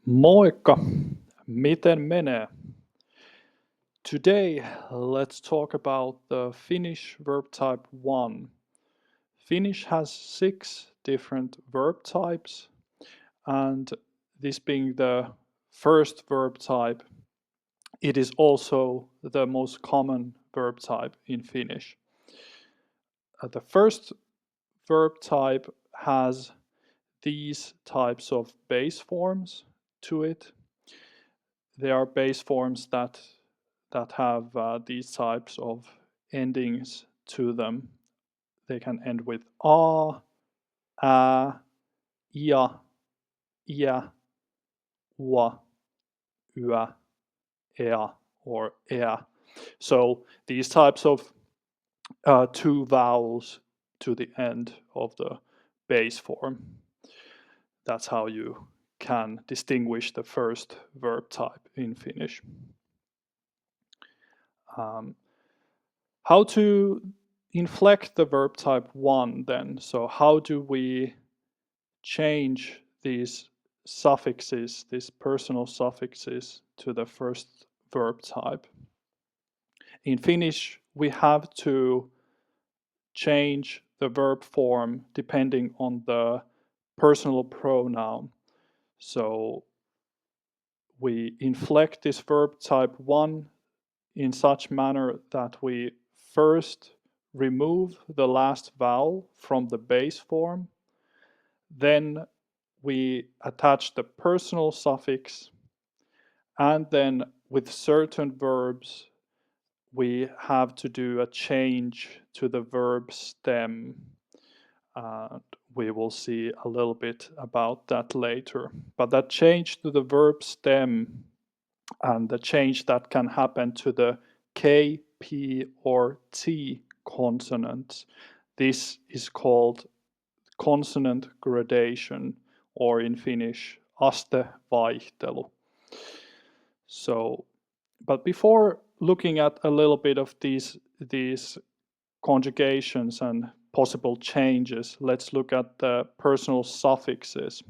Moikka! Miten menee? Today, let's talk about the Finnish verb type 1. Finnish has 6 different verb types, and this being the first verb type, it is also the most common verb type in Finnish. The first verb type has these types of base forms to it. They are base forms that have these types of endings to them. They can end with a, ia, ia, ua, yä, ea, or ea. So these types of two vowels to the end of the base form. That's how you can distinguish the first verb type in Finnish. How to inflect the verb type 1 then? So how do we change these suffixes, these personal suffixes, to the first verb type? In Finnish, we have to change the verb form depending on the personal pronoun. So we inflect this verb type 1 in such manner that we first remove the last vowel from the base form, then we attach the personal suffix, and then with certain verbs we have to do a change to the verb stem. We will see a little bit about that later. But that change to the verb stem and the change that can happen to the K, P, or T consonants, this is called consonant gradation, or in Finnish, astevaihtelu. So, but before looking at a little bit of these conjugations and possible changes, let's look at the personal suffixes.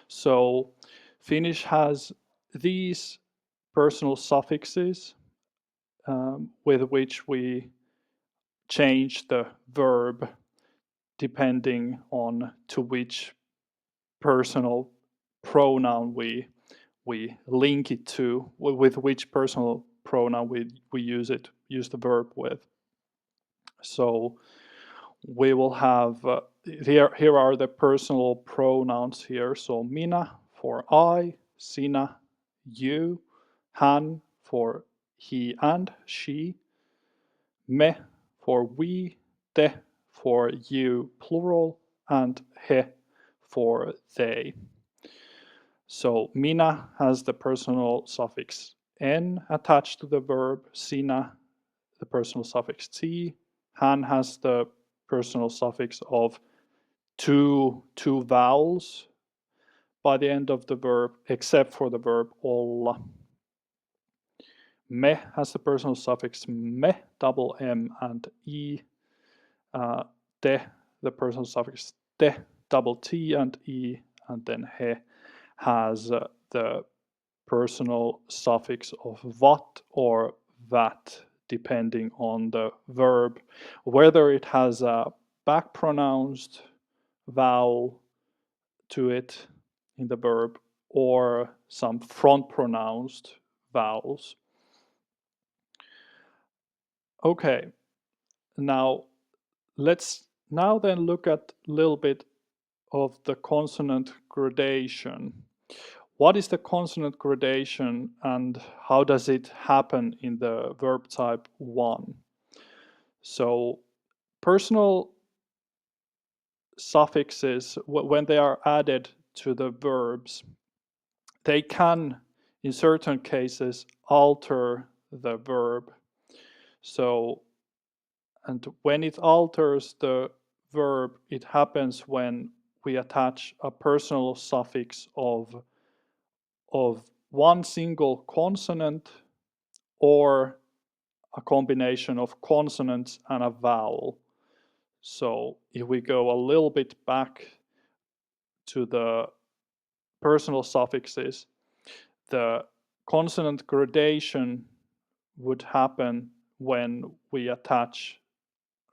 So Finnish has these personal suffixes with which we change the verb depending on to which personal pronoun we link it to, with which personal pronoun we use the verb with. So we will have here are the personal pronouns here. So minä for I, sinä, you, hän for he and she, me for we, te for you plural, and he for they. So minä has the personal suffix n attached to the verb, sinä the personal suffix t, hän has the personal suffix of two vowels by the end of the verb, except for the verb olla. Me has the personal suffix me, double M and E. Te, the personal suffix te, double T and E. And then he has the personal suffix of vat or vat, depending on the verb, whether it has a back pronounced vowel to it in the verb or some front pronounced vowels. Okay, now let's then look at a little bit of the consonant gradation. What is the consonant gradation and how does it happen in the verb type 1? So personal suffixes, when they are added to the verbs, they can, in certain cases, alter the verb. So, and when it alters the verb, it happens when we attach a personal suffix of one single consonant or a combination of consonants and a vowel. So if we go a little bit back to the personal suffixes, the consonant gradation would happen when we attach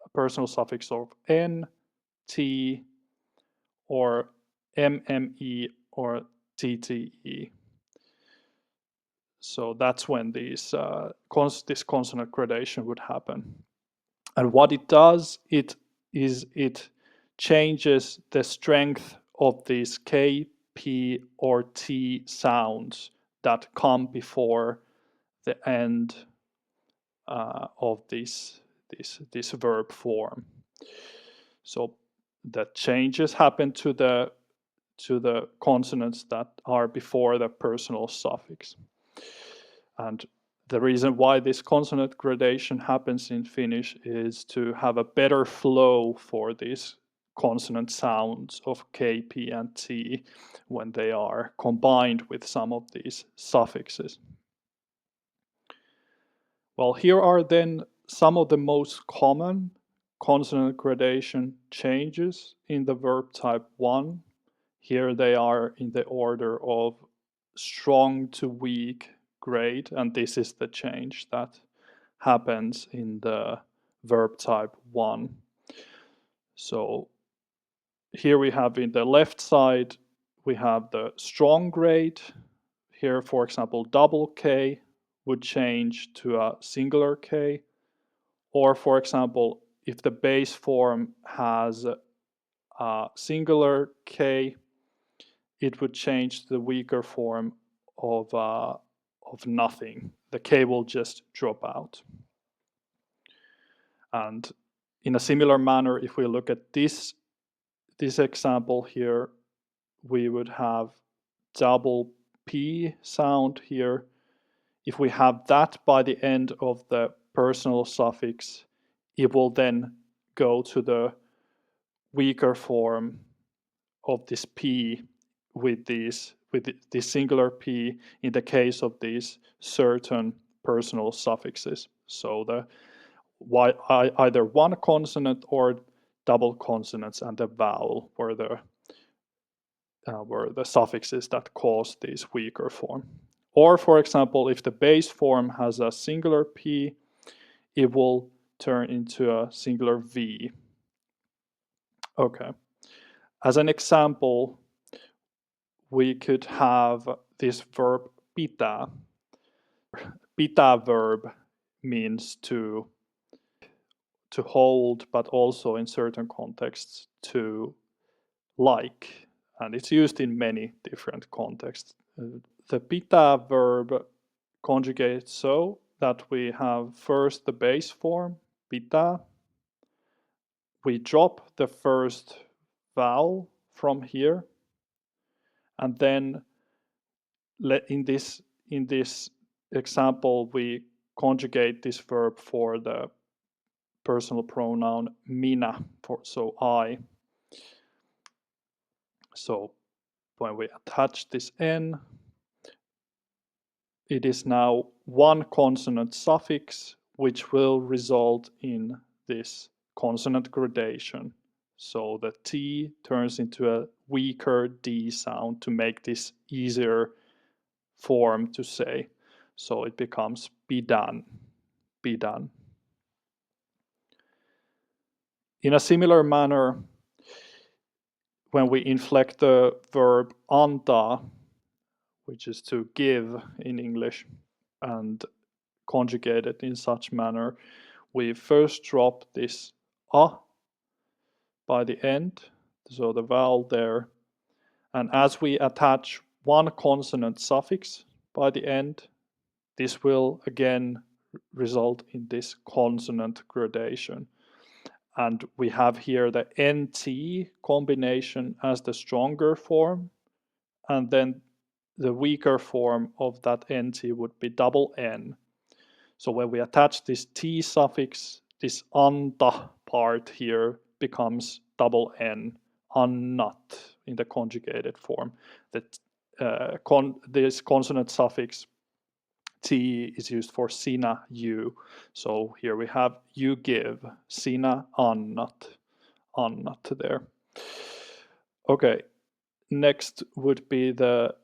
a personal suffix of n, t, or mme, or tte. So that's when this consonant gradation would happen. And what it does, it changes the strength of these K, P, or T sounds that come before the end of this verb form. So the changes happen to the consonants that are before the personal suffix. And the reason why this consonant gradation happens in Finnish is to have a better flow for these consonant sounds of K, P, and T when they are combined with some of these suffixes. Well, here are then some of the most common consonant gradation changes in the verb type 1. Here they are in the order of strong to weak grade, and this is the change that happens in the verb type 1. So here we have in the left side, we have the strong grade. Here, for example, double K would change to a singular K. Or, for example, if the base form has a singular K, it would change to the weaker form of nothing. The K will just drop out. And in a similar manner, if we look at this example here, we would have double P sound here. If we have that by the end of the personal suffix, it will then go to the weaker form of this P with this singular P in the case of these certain personal suffixes. So the either one consonant or double consonants and a vowel were the suffixes that cause this weaker form. Or, for example, if the base form has a singular P, it will turn into a singular V. Okay. As an example, we could have this verb pitää. Pitää verb means to hold, but also in certain contexts to like. And it's used in many different contexts. The pitää verb conjugates so that we have first the base form, pitää. We drop the first vowel from here, and then in this example we conjugate this verb for the personal pronoun minä, so I. So when we attach this n, it is now one consonant suffix, which will result in this consonant gradation. So the T turns into a weaker D sound to make this easier form to say. So it becomes pidän, pidän. In a similar manner, when we inflect the verb antaa, which is to give in English, and conjugate it in such manner, we first drop this a by the end, so the vowel there, and as we attach one consonant suffix by the end, this will again result in this consonant gradation. And we have here the NT combination as the stronger form, and then the weaker form of that NT would be double N. So when we attach this T suffix, this anta part here becomes double N, annat, in the conjugated form. That this consonant suffix T is used for sinä, you. So here we have you give, sinä annat, annat there. Okay, next would be the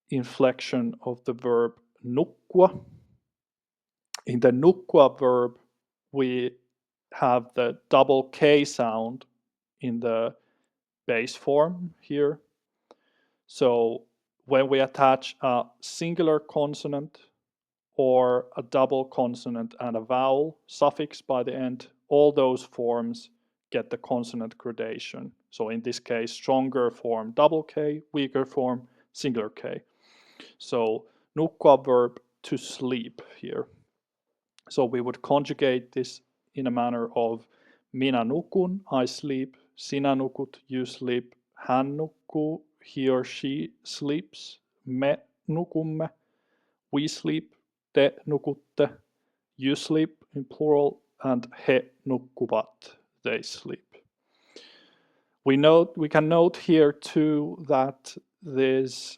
inflection of the verb nukkua. In the nukkua verb, we have the double K sound in the base form here. So when we attach a singular consonant or a double consonant and a vowel suffix by the end, all those forms get the consonant gradation. So in this case, stronger form double K, weaker form singular K. So nukkua verb to sleep here. So we would conjugate this in a manner of minä nukun, I sleep, sinä nukut, you sleep, hän nukkuu, he or she sleeps, me nukumme, we sleep, te nukutte, you sleep in plural, and he nukkuvat, they sleep. We can note here too that this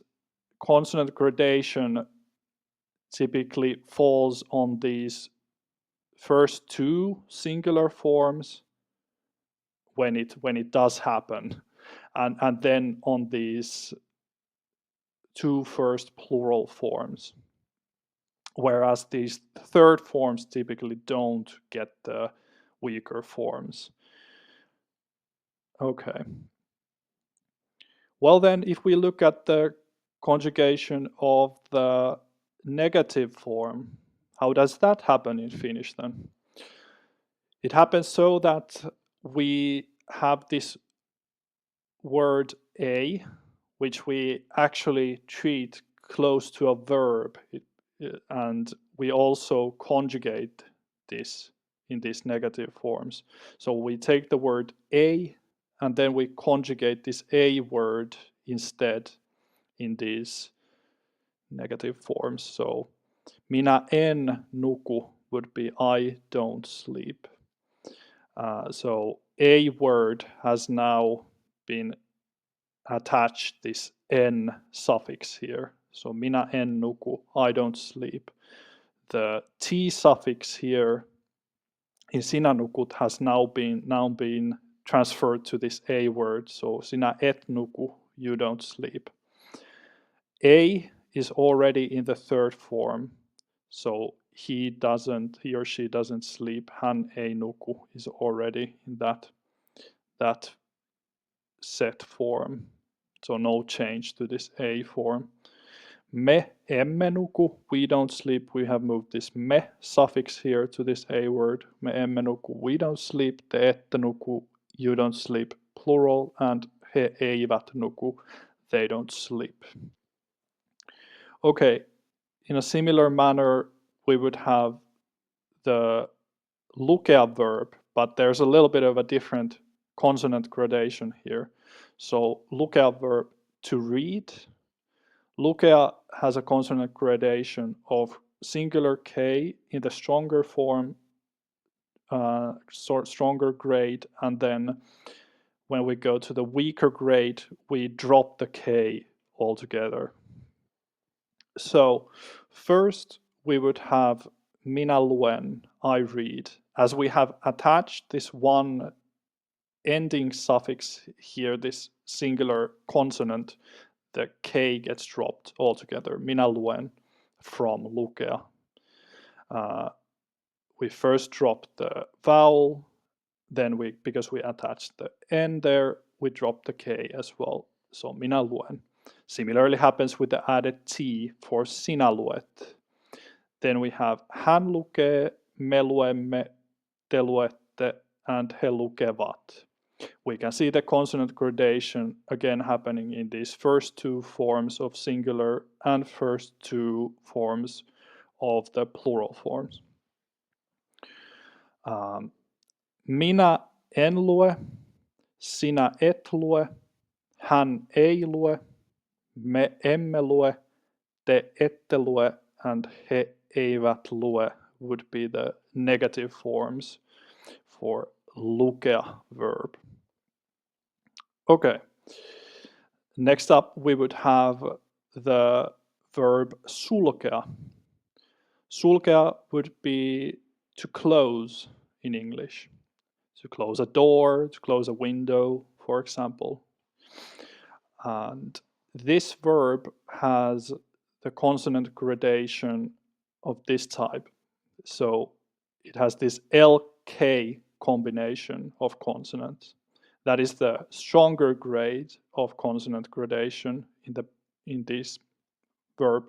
consonant gradation typically falls on these first two singular forms when it does happen, and then on these two first plural forms, whereas these third forms typically don't get the weaker forms. Okay. Well then, if we look at the conjugation of the negative form, how does that happen in Finnish then? It happens so that we have this word a, which we actually treat close to a verb, and we also conjugate this in these negative forms. So we take the word a and then we conjugate this a word instead in these negative forms. So minä en nuku would be I don't sleep. So a word has now been attached this en suffix here. So minä en nuku, I don't sleep. The t suffix here in sinä nukut has now been transferred to this a word. So sinä et nuku, you don't sleep. A is already in the third form. So he or she doesn't sleep. Hän ei nuku is already in that set form. So no change to this a form. Me emme nuku, we don't sleep. We have moved this me suffix here to this a word. Me emme nuku, we don't sleep. Te ette nuku, you don't sleep. Plural, and he eivät nuku, they don't sleep. Okay, in a similar manner, we would have the lukea verb, but there's a little bit of a different consonant gradation here. So lukea verb to read. Lukea has a consonant gradation of singular K in the stronger form, stronger grade, and then when we go to the weaker grade, we drop the K altogether. So first we would have minä luen, I read. As we have attached this one ending suffix here, this singular consonant, the K gets dropped altogether. Minä luen from lukea. We first drop the vowel, then because we attached the N there, we drop the K as well. So minä luen. Similarly happens with the added T for sinä luet. Then we have hän lukee, me luemme, te luette, and he lukevat. We can see the consonant gradation again happening in these first two forms of singular and first two forms of the plural forms. Minä en lue, sinä et lue, hän ei lue, me emme lue, te ette lue, and he eivät lue would be the negative forms for lukea verb. Okay. Next up, we would have the verb sulkea. Sulkea would be to close in English. To close a door, to close a window, for example. And this verb has the consonant gradation of this type. So it has this LK combination of consonants. That is the stronger grade of consonant gradation in this verb,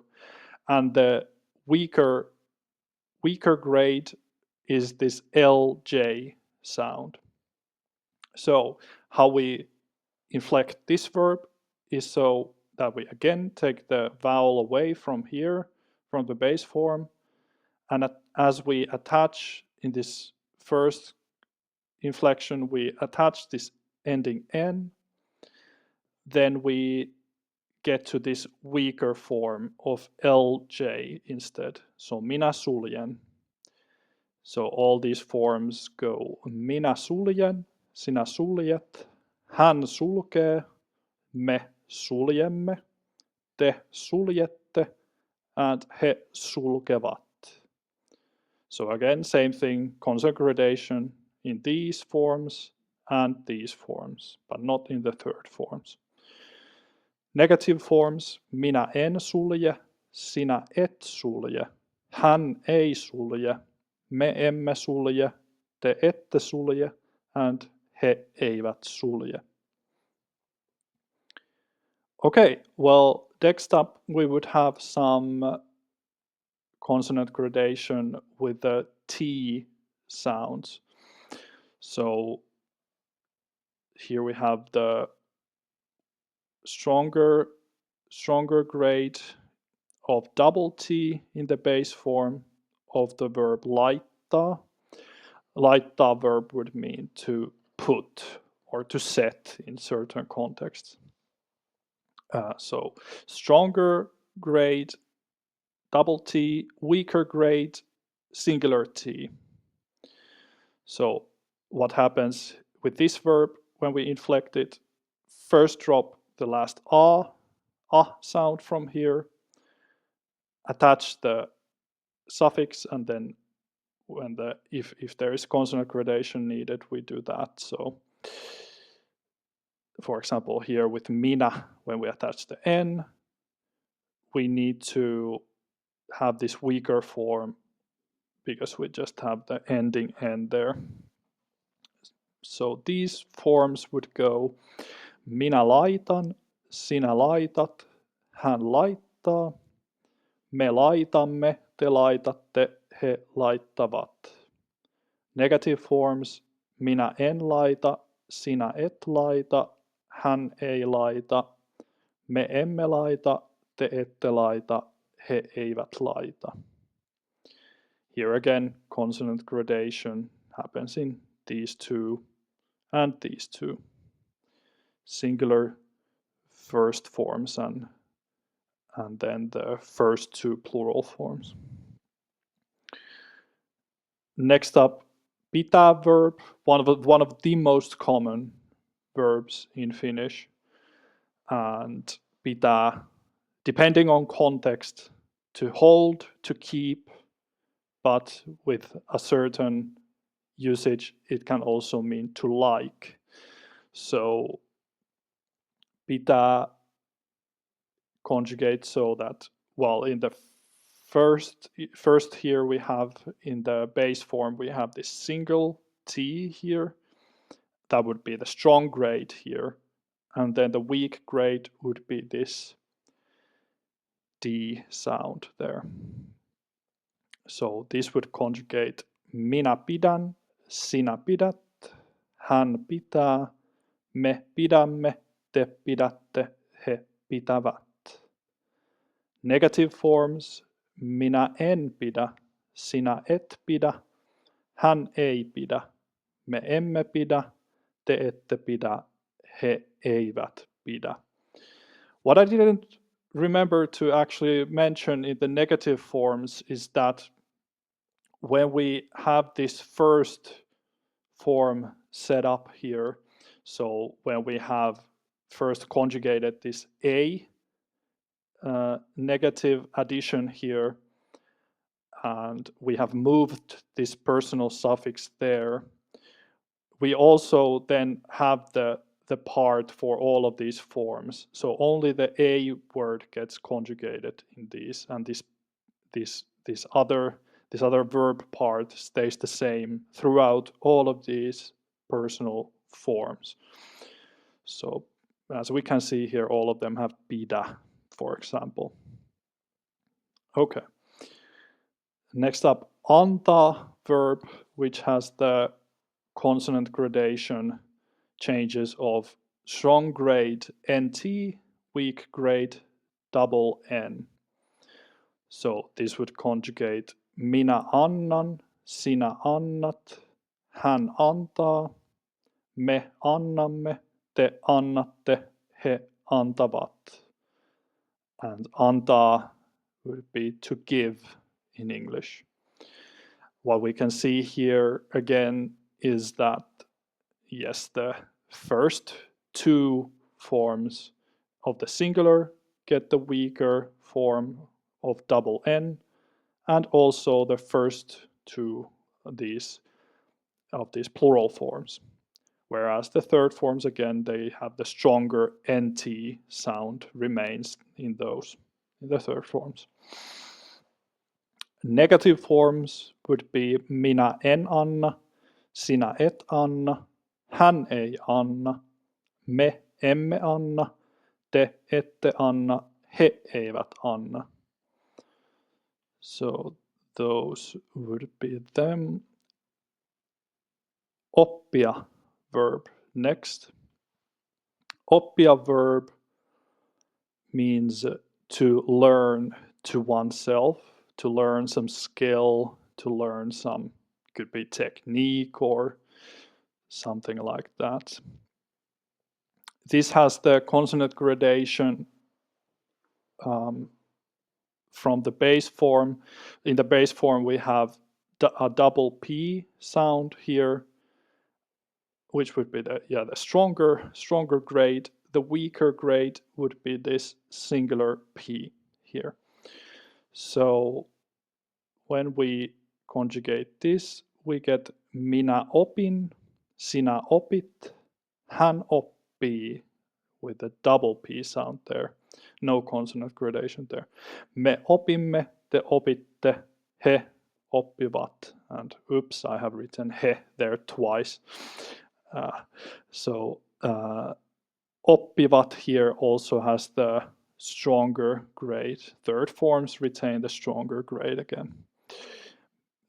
and the weaker grade is this LJ sound. So how we inflect this verb is so that we again take the vowel away from here, from the base form, and as we attach in this first inflection, we attach this ending N, then we get to this weaker form of LJ instead. So minä suljen. So all these forms go minä suljen, sinä suljet, hän sulkee, me suljemme, te suljette, and he sulkevat. So again, same thing, consonant gradation in these forms and these forms, but not in the third forms. Negative forms, minä en sulje, sinä et sulje, hän ei sulje, me emme sulje, te ette sulje, and he eivät sulje. Okay, well, next up we would have some consonant gradation with the T sounds. So here we have the stronger grade of double T in the base form of the verb laittaa. Laittaa verb would mean to put or to set in certain contexts. So stronger grade double T, weaker grade singular T. So what happens with this verb when we inflect it? First drop the last a sound from here, attach the suffix, and then when if there is consonant gradation needed, we do that. So for example, here with minä, when we attach the N, we need to have this weaker form because we just have the ending N there. So these forms would go minä laitan, sinä laitat, hän laittaa, me laitamme, te laitatte, he laittavat. Negative forms, minä en laita, sinä et laita, hän ei laita, me emme laita, te ette laita, he eivät laita. Here again, consonant gradation happens in these two and these two. Singular first forms and then the first two plural forms. Next up, pitää verb, one of the most common verbs in Finnish. And pitää, depending on context, to hold, to keep, but with a certain usage, it can also mean to like. So pitää conjugate so that, well, in the first here we have in the base form we have this single T here. That would be the strong grade here, and then the weak grade would be this D sound there. So this would conjugate minä pidän, sinä pidät, hän pitää, me pidämme, te pidätte, he pitävät. Negative forms, minä en pidä, sinä et pidä, hän ei pidä, me emme pidä, te ette pidä, he eivät pidä. What I didn't remember to actually mention in the negative forms is that when we have this first form set up here, so when we have first conjugated this a negative addition here, and we have moved this personal suffix there, we also then have the the part for all of these forms. So only the a word gets conjugated in these, and this other verb part stays the same throughout all of these personal forms. So as we can see here, all of them have pidä, for example. Okay. Next up, antaa verb, which has the consonant gradation changes of strong grade NT, weak grade double N. So this would conjugate minä annan, sinä annat, hän antaa, me annamme, te annatte, he antavat. And antaa would be to give in English. What we can see here again is that, yes, the first two forms of the singular get the weaker form of double N, and also the first two of these plural forms. Whereas the third forms, again, they have the stronger NT sound remains in the third forms. Negative forms would be minä en anna, sinä et anna, hän ei anna, me emme anna, te ette anna, he eivät anna. So those would be them. Oppia verb next. Oppia verb means to learn to oneself, to learn some skill, to learn some, could be technique or something like that. This has the consonant gradation from the base form. In the base form we have a double P sound here, which would be the stronger grade. The weaker grade would be this singular P here. So when we conjugate this, we get minä opin, sinä opit, hän oppii, with the double P sound there. No consonant gradation there. Me opimme, te opitte, he oppivat. And oops, I have written he there twice. Oppivat here also has the stronger grade. Third forms retain the stronger grade again.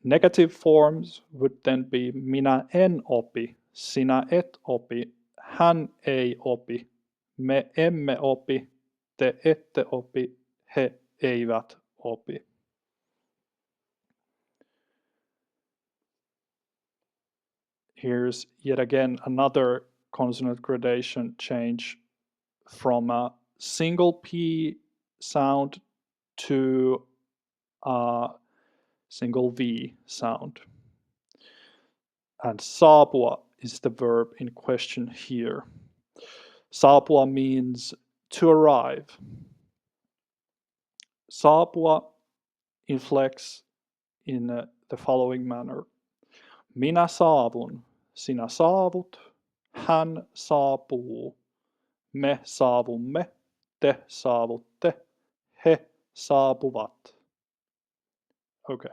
Negative forms would then be minä en opi, sinä et opi, hän ei opi, me emme opi, te ette opi, he eivät opi. Here's yet again another consonant gradation change from a single P sound to a single V sound. And saapua is the verb in question here. Saapua means to arrive. Saapua inflects in the following manner. Minä saavun, sinä saavut, hän saapuu, me saavumme, te saavutte, he saapuvat. Okay.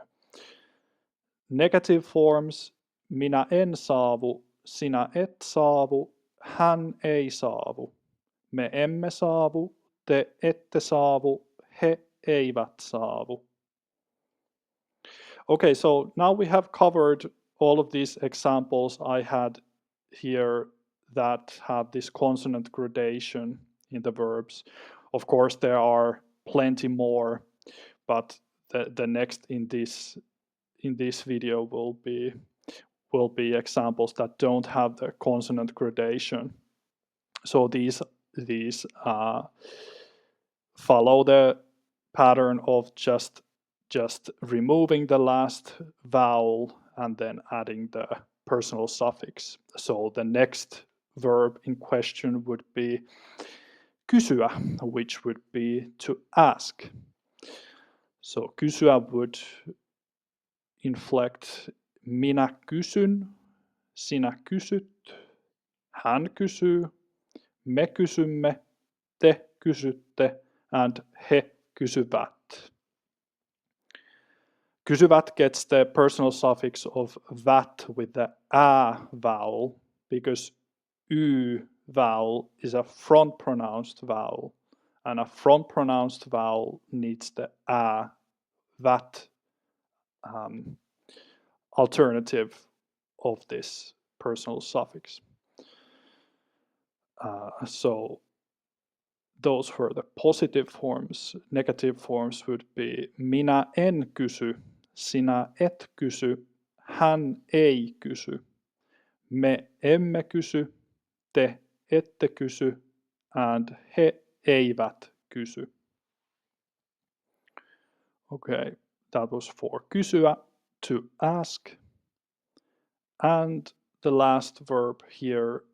Negative forms, minä en saavu, sinä et saavu, hän ei saavu, me emme saavu, te ette saavu, he eivät saavu. Okay, so now we have covered all of these examples I had here that have this consonant gradation in the verbs. Of course, there are plenty more, but the next in this video will be examples that don't have the consonant gradation. So these follow the pattern of just removing the last vowel and then adding the personal suffix. So the next verb in question would be kysyä, which would be to ask. So kysyä would inflect minä kysyn, sinä kysyt, hän kysyy, Me kysymme, te kysytte, and he kysyvät. Kysyvät gets the personal suffix of vat with the a vowel because y vowel is a front pronounced vowel, and a front pronounced vowel needs the a that alternative of this personal suffix. So those were the positive forms. Negative forms would be minä en kysy, sinä et kysy, hän ei kysy, me emme kysy, te ette kysy, and he eivät kysy. Okay, that was for kysyä, to ask. And the last verb here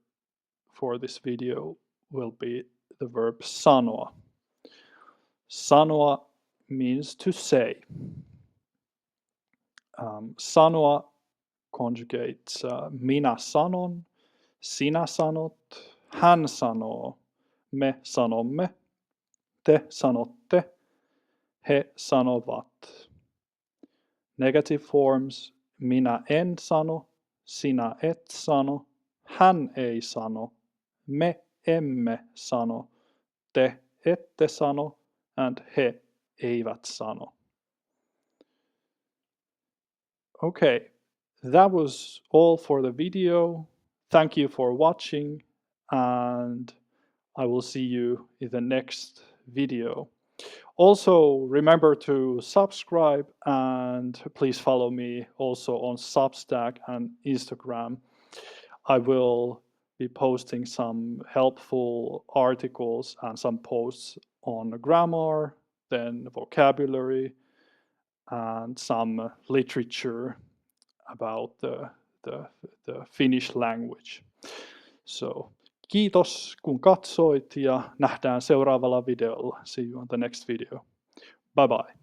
for this video will be the verb sanoa. Sanoa means to say. Sanoa conjugates minä sanon, sinä sanot, hän sanoo, me sanomme, te sanotte, he sanovat. Negative forms, minä en sano, sinä et sano, hän ei sano, me emme sano, te ette sano, and he eivät sano. Okay, that was all for the video. Thank you for watching, and I will see you in the next video. Also, remember to subscribe and please follow me also on Substack and Instagram. I will be posting some helpful articles and some posts on grammar, then vocabulary, and some literature about the Finnish language. So, kiitos kun katsoit ja nähdään seuraavalla videolla. See you on the next video. Bye bye.